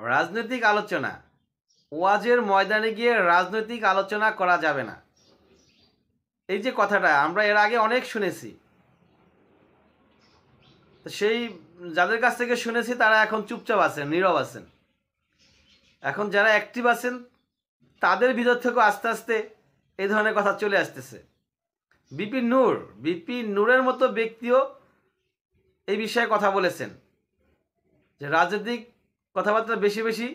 রাজনৈতিক আলোচনা, ওয়াজের ময়দানে গিয়ে রাজনৈতিক আলোচনা করা যাবে না, এই যে কথাটা আমরা এর আগে অনেক শুনেছি। তো সেই যাদের কাছ থেকে শুনেছি তারা এখন চুপচাপ আছেন, নীরব আছেন। এখন যারা অ্যাক্টিভ আছেন তাদের ভিতর থেকেও আস্তে আস্তে এই ধরনের কথা চলে আসতেছে। বিপি নূরের মতো ব্যক্তিও এই বিষয়ে কথা বলেছেন যে রাজনৈতিক কথাবার্তা বেশি বেশি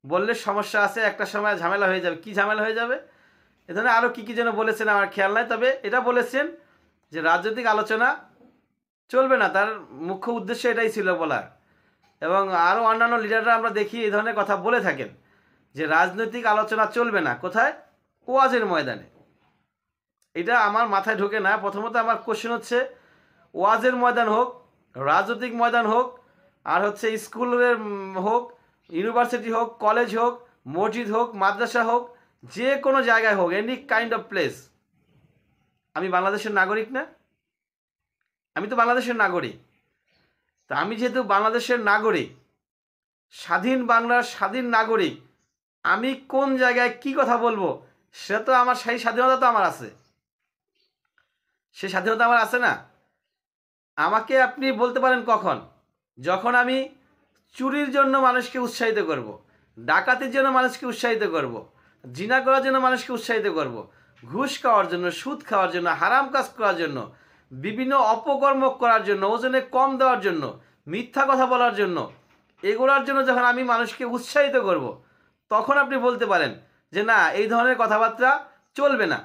বললে সমস্যা আছে, একটা সময় ঝামেলা হয়ে যাবে। কি ঝামেলা হয়ে যাবে এ ধরনের আরও কী যেন বলেছেন আমার খেয়াল নাই, তবে এটা বলেছেন যে রাজনৈতিক আলোচনা চলবে না, তার মুখ্য উদ্দেশ্য এটাই ছিল বলার। এবং আরও অন্যান্য লিডাররা আমরা দেখি এই ধরনের কথা বলে থাকেন যে রাজনৈতিক আলোচনা চলবে না। কোথায়? ওয়াজের ময়দানে। এটা আমার মাথায় ঢোকে না। প্রথমত আমার কোশ্চেন হচ্ছে, ওয়াজের ময়দান হোক, রাজনৈতিক ময়দান হোক, আর হচ্ছে স্কুলের হোক, ইউনিভার্সিটি হোক, কলেজ হোক, মসজিদ হোক, মাদ্রাসা হোক, যে কোনো জায়গায় হোক, এনি কাইন্ড অফ প্লেস, আমি বাংলাদেশের নাগরিক না? আমি তো বাংলাদেশের নাগরিক। তা আমি যেহেতু বাংলাদেশের নাগরিক, স্বাধীন বাংলার স্বাধীন নাগরিক, আমি কোন জায়গায় কি কথা বলবো সেটা তো আমার, সেই স্বাধীনতা তো আমার আছে। সেই স্বাধীনতা আমার আছে না? আমাকে আপনি বলতে পারেন কখন? যখন আমি চুরির জন্য মানুষকে উৎসাহিত করব, ডাকাতির জন্য মানুষকে উৎসাহিত করব, জিনা করার জন্য মানুষকে উৎসাহিত করব, ঘুষ খাওয়ার জন্য, সুদ খাওয়ার জন্য, হারাম কাজ করার জন্য, বিভিন্ন অপকর্ম করার জন্য, ওজনে কম দেওয়ার জন্য, মিথ্যা কথা বলার জন্য, এগুলোর জন্য যখন আমি মানুষকে উৎসাহিত করব, তখন আপনি বলতে পারেন যে না, এই ধরনের কথাবার্তা চলবে না।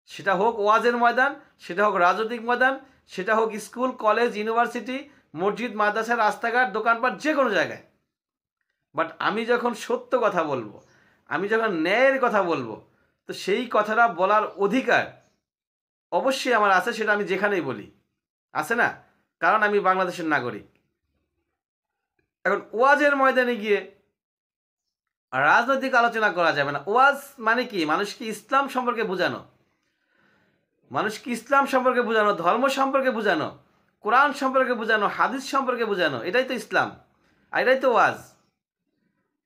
সেটা হোক ওয়াজের ময়দান, সেটা হোক রাজনৈতিক ময়দান, সেটা হোক স্কুল, কলেজ, ইউনিভার্সিটি, মসজিদ, মাদ্রাসা, রাস্তাঘাট, দোকানপাট, যে কোনো জায়গায়। বাট আমি যখন সত্য কথা বলবো, আমি যখন ন্যায়ের কথা বলবো, তো সেই কথাটা বলার অধিকার অবশ্যই আমার আছে, সেটা আমি যেখানেই বলি, আছে না? কারণ আমি বাংলাদেশের নাগরিক। এখন ওয়াজের ময়দানে গিয়ে রাজনৈতিক আলোচনা করা যাবে না। ওয়াজ মানে কি? মানুষকে ইসলাম সম্পর্কে বোঝানো, মানুষকে ইসলাম সম্পর্কে বোঝানো, ধর্ম সম্পর্কে বোঝানো, কোরআন সম্পর্কে বোঝানো, হাদিস সম্পর্কে বোঝানো, এটাই তো ইসলাম, আর এটাই তো ওয়াজ।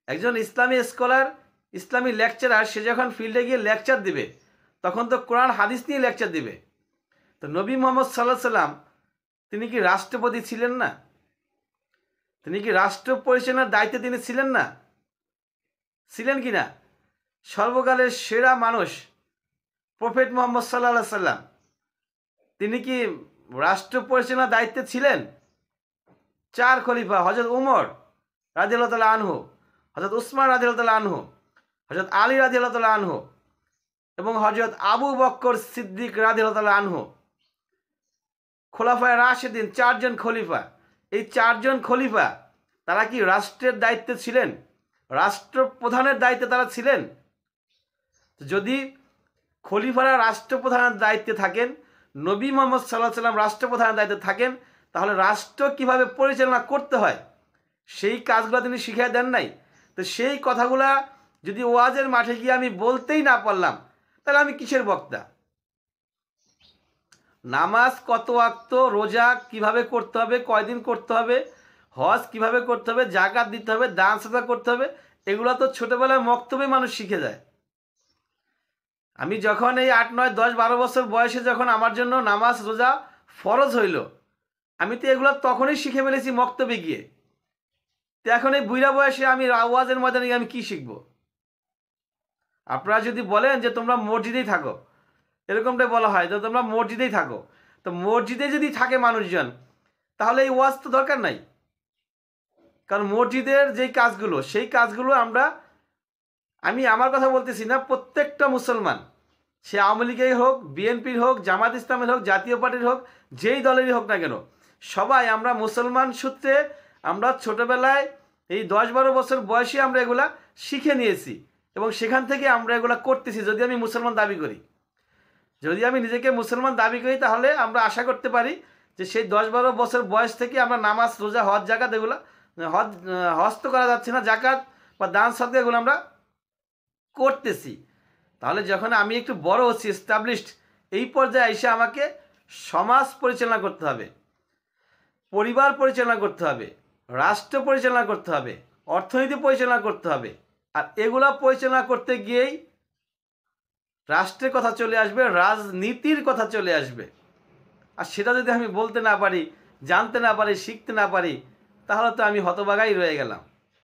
একজন ইসলামী স্কলার, ইসলামী লেকচারার, সে যখন ফিল্ডে গিয়ে লেকচার দিবে তখন তো কোরআন হাদিস নিয়ে লেকচার দিবে। তো নবী মোহাম্মদ সাল্লাল্লাহু আলাইহি সাল্লাম তিনি কি রাষ্ট্রপতি ছিলেন না? তিনি কি রাষ্ট্র পরিচালনার দায়িত্বে তিনি ছিলেন না? ছিলেন কি না? সর্বকালের সেরা মানুষ প্রফেট মোহাম্মদ সাল্লাল্লাহু আলাইহি সাল্লাম, তিনি কি রাষ্ট্র পরিচালনার দায়িত্বে ছিলেন? 4 খলিফা, হযরত উমর রাদিয়াল্লাহু তাআলা আনহু, হযরত উসমান রাদিয়াল্লাহু তাআলা আনহু, হযরত আলী রাদিয়াল্লাহু তাআলা আনহু এবং হযরত আবু বকর সিদ্দিক রাদিয়াল্লাহু তাআলা আনহু, খোলাফায়ে রাশিদিন, 4 জন খলিফা। এই 4 জন খলিফা তারা কি রাষ্ট্রের দায়িত্বে ছিলেন? রাষ্ট্রপ্রধানের দায়িত্বে তারা ছিলেন? যদি খলিফারা রাষ্ট্রপ্রধানের দায়িত্বে থাকেন, নবী মোহাম্মদ সাল্লাল্লাহু আলাইহি সাল্লাম রাষ্ট্রপ্রধানের দায়িত্বে থাকেন, তাহলে রাষ্ট্র কিভাবে পরিচালনা করতে হয় সেই কাজগুলো তিনি শিখিয়ে দেন নাই? তো সেই কথাগুলা যদি ওয়াজের মাঠে গিয়ে আমি বলতেই না পারলাম, তাহলে আমি কিসের বক্তা? নামাজ কত ওয়াক্ত, রোজা কিভাবে করতে হবে, কয়দিন করতে হবে, হজ কিভাবে করতে হবে, জাকাত দিতে হবে, দান সাদকা করতে হবে, এগুলো তো ছোটোবেলায় মক্তবে মানুষ শিখে যায়। আমি যখন এই 8, 9, 10, 12 বছর বয়সে যখন আমার জন্য নামাজ রোজা ফরজ হইল, আমি তো এগুলো তখনই শিখে ফেলেছি মক্তবে গিয়ে। তো এখন এই বুইড়া বয়সে আমি ওয়াজের ময়দানে গিয়ে আমি কী শিখব? আপনারা যদি বলেন যে তোমরা মসজিদেই থাকো, এরকমটাই বলা হয় যে তোমরা মসজিদেই থাকো, তো মসজিদে যদি থাকে মানুষজন, তাহলে এই ওয়াজ তো দরকার নাই। কারণ মসজিদের যেই কাজগুলো, সেই কাজগুলো আমি আমার কথা বলতেছি না, প্রত্যেকটা মুসলমান, সে আওয়ামী লীগের হোক, বিএনপির হোক, জামাত ইসলামের হোক, জাতীয় পার্টির হোক, যেই দলেরই হোক না কেন, সবাই আমরা মুসলমান সূত্রে আমরা ছোটোবেলায় এই 10-12 বছর বয়সে আমরা এগুলা শিখে নিয়েছি এবং সেখান থেকে আমরা এগুলা করতেছি। যদি আমি মুসলমান দাবি করি, যদি আমি নিজেকে মুসলমান দাবি করি, তাহলে আমরা আশা করতে পারি যে সেই 10-12 বছর বয়স থেকে আমরা নামাজ, রোজা, হজ, জাকাত, এগুলো হজ তো করা যাচ্ছে না, জাকাত বা দান সাদকা এগুলো আমরা করতেছি। তাহলে যখন আমি একটু বড় হচ্ছি, এস্টাবলিশড, এই পর্যায়ে এসে আমাকে সমাজ পরিচালনা করতে হবে, পরিবার পরিচালনা করতে হবে, রাষ্ট্র পরিচালনা করতে হবে, অর্থনীতি পরিচালনা করতে হবে। আর এগুলা পরিচালনা করতে গিয়েই রাষ্ট্রের কথা চলে আসবে, রাজনীতির কথা চলে আসবে। আর সেটা যদি আমি বলতে না পারি, জানতে না পারি, শিখতে না পারি, তাহলে তো আমি হতভাগাই রয়ে গেলাম।